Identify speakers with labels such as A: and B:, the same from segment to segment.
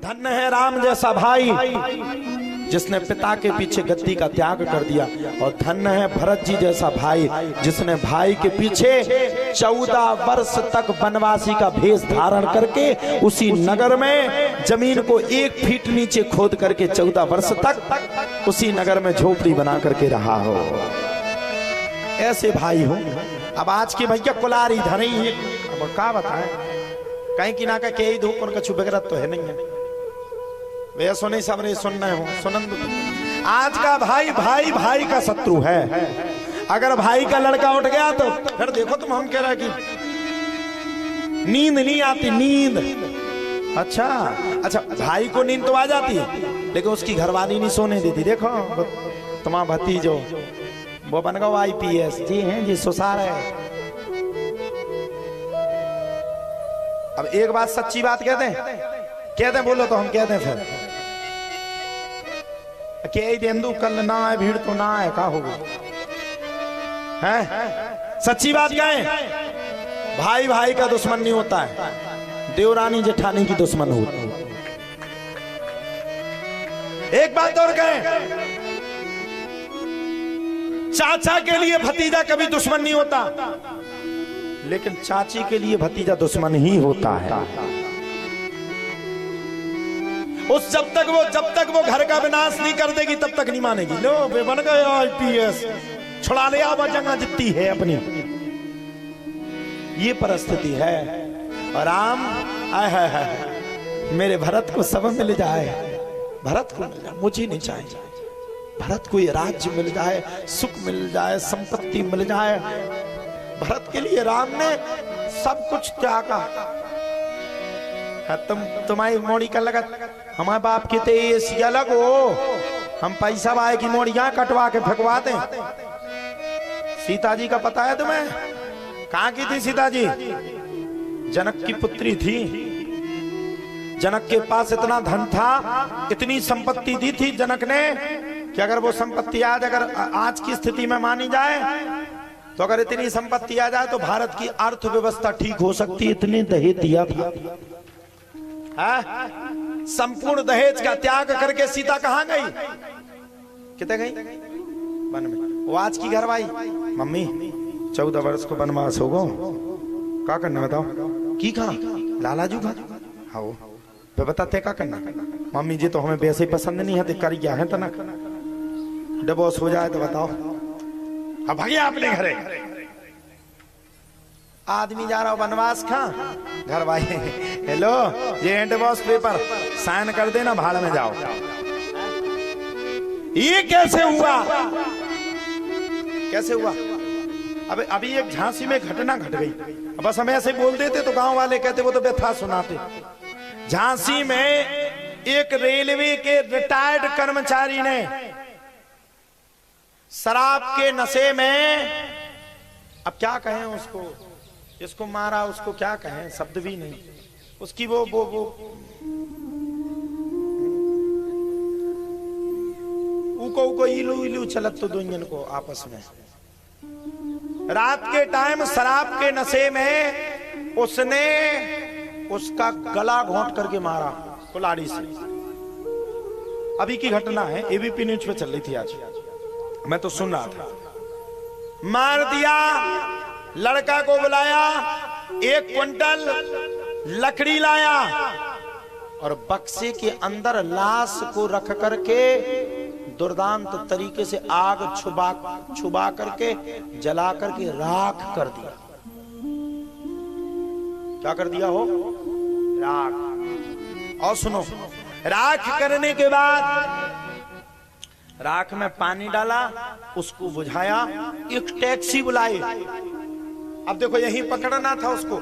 A: धन्य है राम जैसा भाई जिसने पिता के पीछे गद्दी का त्याग कर दिया, और धन्य है भरत जी जैसा भाई जिसने भाई के पीछे 14 वर्ष तक वनवासी का भेष धारण करके उसी नगर में जमीन को 1 फीट नीचे खोद करके 14 वर्ष तक उसी नगर में झोपड़ी बना करके रहा हो। ऐसे भाई हो। अब आज के भैया कुलारी धरे ही अब क्या बताएं, कहीं की ना कह ही धूप उनका छुपगरत तो है नहीं है, वे सुने सब रे सुनना हो सुनंद। आज का भाई भाई भाई का शत्रु है। अगर भाई का लड़का उठ गया तो फिर देखो तुम, हम कह रहे कि नींद नहीं आती, नींद। अच्छा अच्छा, भाई को नींद तो आ जाती है लेकिन उसकी घरवाली नहीं सोने देती। देखो तुम्हारा भतीजो वो बन गया IPS जी हैं जी, सुसार है। अब एक बात सच्ची बात कहते हैं बोलो तो हम कहते हैं फिर के हिंदू कल ना आए भीड़ तो ना आए का होगा है। सच्ची बात क्या है, भाई भाई का दुश्मन नहीं होता है, देवरानी जेठानी की दुश्मन होती है। एक बात और कहें, चाचा के लिए भतीजा कभी दुश्मन नहीं होता, लेकिन चाची के लिए भतीजा दुश्मन ही होता है। उस जब तक वो घर का विनाश नहीं कर देगी तब तक नहीं मानेगी। लो वे बन गए IPS, छुड़ा ले आवा जगह जितनी है अपनी, ये परिस्थिति है। और राम आए मेरे भरत को सब मिल जाए, भरत को मिल जाए, मुझे नहीं चाहिए। भरत को ये राज्य मिल जाए, सुख मिल जाए, संपत्ति मिल जाए। भरत के लिए राम ने सब कुछ त्यागा। तुम्हारी मोड़ी का लगत हमारे बाप की ते ये अलग हो, हम पैसा बाए की मोड़ियां कटवा के फेंकवा दें। सीता जी का पता है तुम्हें, कहां की थी सीता जी? जनक की पुत्री थी। जनक के पास इतना धन था, इतनी संपत्ति दी थी जनक ने कि अगर वो संपत्ति आज की स्थिति में मानी जाए तो अगर इतनी संपत्ति आ जाए तो भारत की अर्थव्यवस्था ठीक हो सकती। इतने दहेज दिया था, संपूर्ण दहेज का त्याग करके सीता कहां गई? कितने गई? वन में। वो आज की घरवाई, मम्मी 14 वर्ष को वनवास हो गो, क्या करना बताओ? की कहा लालाजू खा हाँ वो बताते क्या करना? मम्मी जी तो हमें वैसे ही पसंद नहीं है, कर गया है तना, डिवोर्स हो जाए तो बताओ। अब भाई आपने घरे आदमी जा रहा वनवास खा, घर भाई हेलो ये डिवोर्स पेपर साइन कर देना, भाड़ में जाओ। ये कैसे हुआ? कैसे हुआ? अब अभी एक झांसी में घटना घट गई, बस हम ऐसे बोल देते तो गांव वाले कहते वो तो व्यथा सुनाते। झांसी में एक रेलवे के रिटायर्ड कर्मचारी ने शराब के नशे में, अब क्या कहें उसको, इसको मारा, उसको क्या कहें, शब्द भी नहीं। उसकी वो उको इलू चलत तो दुनियन को आपस में। रात के टाइम शराब के नशे में उसने उसका गला घोंट करके मारा कुल्हाड़ी से। अभी की घटना है, ABP न्यूज पे चल रही थी आज, मैं तो सुन रहा था। मार दिया, लड़का को बुलाया, 1 क्विंटल लकड़ी लाया और बक्से के अंदर लाश को रख करके दुर्दांत तरीके से आग छुबा करके जला करके राख कर दिया। क्या कर दिया हो? राख। और सुनो, राख करने के बाद राख में पानी डाला, उसको बुझाया, एक टैक्सी बुलाई। अब देखो यहीं पकड़ना था उसको।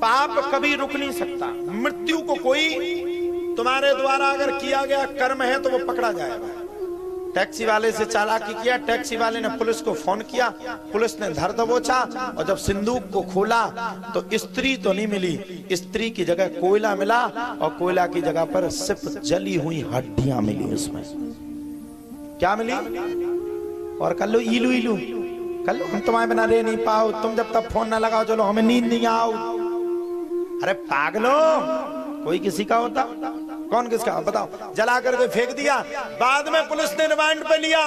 A: पाप कभी रुक नहीं सकता, मृत्यु को कोई तुम्हारे द्वारा अगर किया गया कर्म है तो वो पकड़ा जाएगा। टैक्सी वाले से चालाकी किया, टैक्सी वाले ने पुलिस को फोन किया, पुलिस ने धर दबोचा और जब सिंदूक को खोला तो स्त्री तो नहीं मिली, स्त्री की जगह कोयला मिला और कोयला की जगह पर सिर्फ जली हुई हड्डियां मिली। उसमें क्या मिली? और कल लो इलू कल लो, हम तुम्हारे बिना रह नहीं पाओ, तुम जब तक फोन ना लगाओ चलो हमें नींद नहीं आओ। अरे पागलो, कोई किसी का होता? कौन किसका? बताओ। जला करके फेंक दिया। बाद में पुलिस ने रिमांड पे लिया,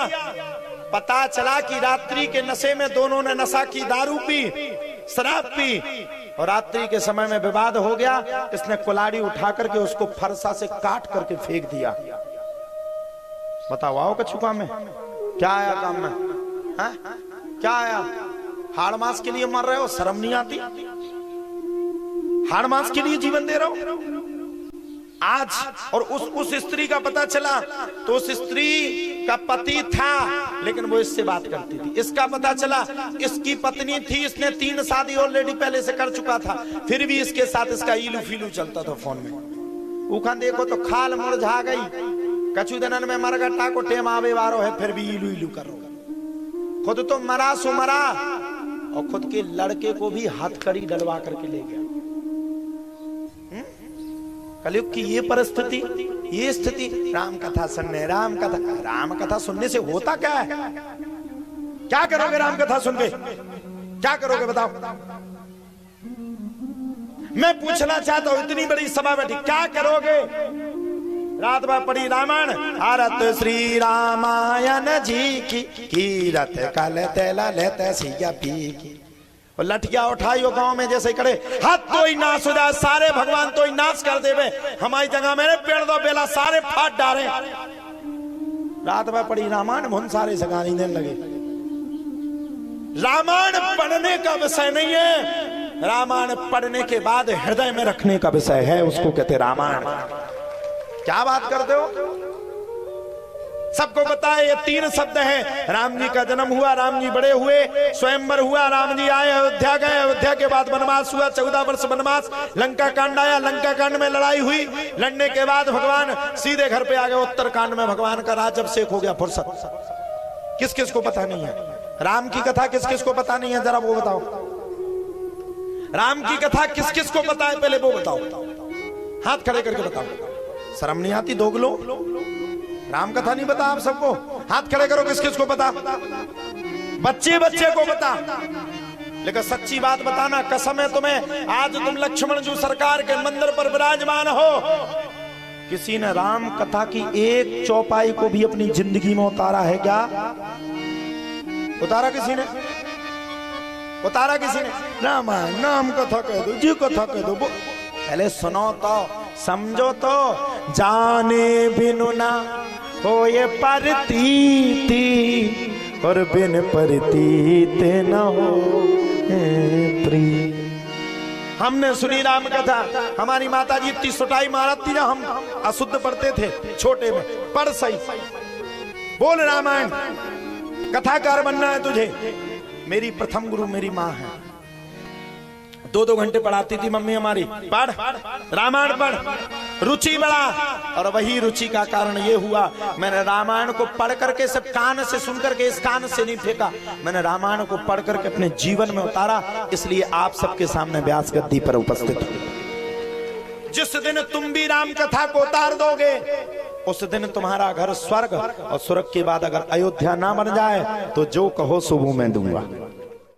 A: पता चला कि रात्रि के नशे में दोनों ने नशा की, दारू पी, शराब पी, और रात्रि के समय में विवाद हो गया। इसने कुल्हाड़ी उठा करके उसको फरसा से काट करके फेंक दिया। बताओ, आओ कछुआ में क्या आया काम में? हा? क्या आया? हाड़ मांस के लिए मर रहे हो, शर्म नहीं आती? हाड़ मांस के लिए जीवन दे रहे हो आज। और उस स्त्री का पता चला तो उस स्त्री का पति था, लेकिन वो इससे बात करती थी। इसका पता चला इसकी पत्नी थी, इसने 3 शादी ऑलरेडी पहले से कर चुका था, फिर भी इसके साथ इसका इलू फीलू चलता था फोन में। उखा देखो तो खाल मुरझा गई, कछु दिनन में मरगट्टा को टेम आवे वारो है, फिर भी इलू इलू करो। खुद तो मरा सो मरा, और खुद के लड़के को भी हथकड़ी डलवा करके ले गया। कलयुग की ये परिस्थिति, ये स्थिति। राम कथा सुनने, राम कथा सुनने से होता क्या है? क्या करोगे राम कथा सुन के? क्या करोगे बताओ? मैं पूछना चाहता हूं, इतनी बड़ी सभा बैठी, क्या करोगे? रात भर पड़ी रामायण, आरत श्री रामायण जी की, कीरत कल तेला लेते सिया पी की, और लठिया उठाई गांव में जैसे करे, हाथ तो ही नाश हो जाए, सारे भगवान तो ही नाश कर देवे, हमारी जगह मेरे पेड़ दो बेला सारे फाट डाले। रात में पड़ी रामायण, भुन सारे सगानी देने लगे। रामायण पढ़ने का विषय नहीं है, रामायण पढ़ने के बाद हृदय में रखने का विषय है, उसको कहते रामायण। क्या बात करते हो? सबको पता है ये 3 शब्द हैं। राम जी का जन्म हुआ, राम जी बड़े हुए, स्वयंवर हुआ, राम जी आए, अयोध्या गए, अयोध्या के बाद वनवास हुआ, 14 वर्ष वनवास, लंका कांड आया, लंका कांड में लड़ाई हुई, लड़ने के बाद भगवान सीधे घर पे आ गए। उत्तर कांड में भगवान का राज अभिषेक हो गया, फुर्सत। किस किस को पता नहीं है राम की कथा? किस किस को पता नहीं है? जरा वो बताओ, राम की कथा किस किस को पता है? पहले वो बताओ, हाथ खड़े करके बताओ। शर्म नहीं आती दोगलो? राम कथा नहीं पता आप सबको? हाथ खड़े करो, किस किस को पता? बच्चे बच्चे को पता। लेकिन सच्ची बात बताना, कसम है तुम्हें, आज तुम लक्ष्मण जी सरकार के मंदिर पर विराजमान हो, किसी ने राम कथा की एक चौपाई को भी अपनी जिंदगी में उतारा है क्या? उतारा किसी ने? उतारा किसी ने? रामायण नाम कथा कह दो जी, कथा कह दो। पहले सुनो तो, समझो तो। जाने बिनु ना हो ये परतीति, और बिन परतीत न हो प्रीत। हमने सुनी राम कथा, हमारी माता जी इतनी सुटाई मारती ना, हम अशुद्ध पढ़ते थे छोटे में। पढ़ सही, बोल रामायण, कथाकार बनना है तुझे। मेरी प्रथम गुरु मेरी माँ है, 2-2 घंटे पढ़ाती थी मम्मी हमारी। पढ़ रामायण पढ़, रुचि बढ़ा। और वही रुचि का कारण ये हुआ, मैंने रामायण को पढ़ करके सिर्फ कान से सुन करके, इस कान से नहीं फेंका, मैंने रामायण को पढ़ करके अपने जीवन में उतारा। इसलिए आप सबके सामने व्यास गद्दी पर उपस्थित हूं। जिस दिन तुम भी राम कथा को उतार दोगे, उस दिन तुम्हारा घर स्वर्ग, और स्वर्ग के बाद अगर अयोध्या ना बन जाए तो जो कहो सो वो मैं दूंगा।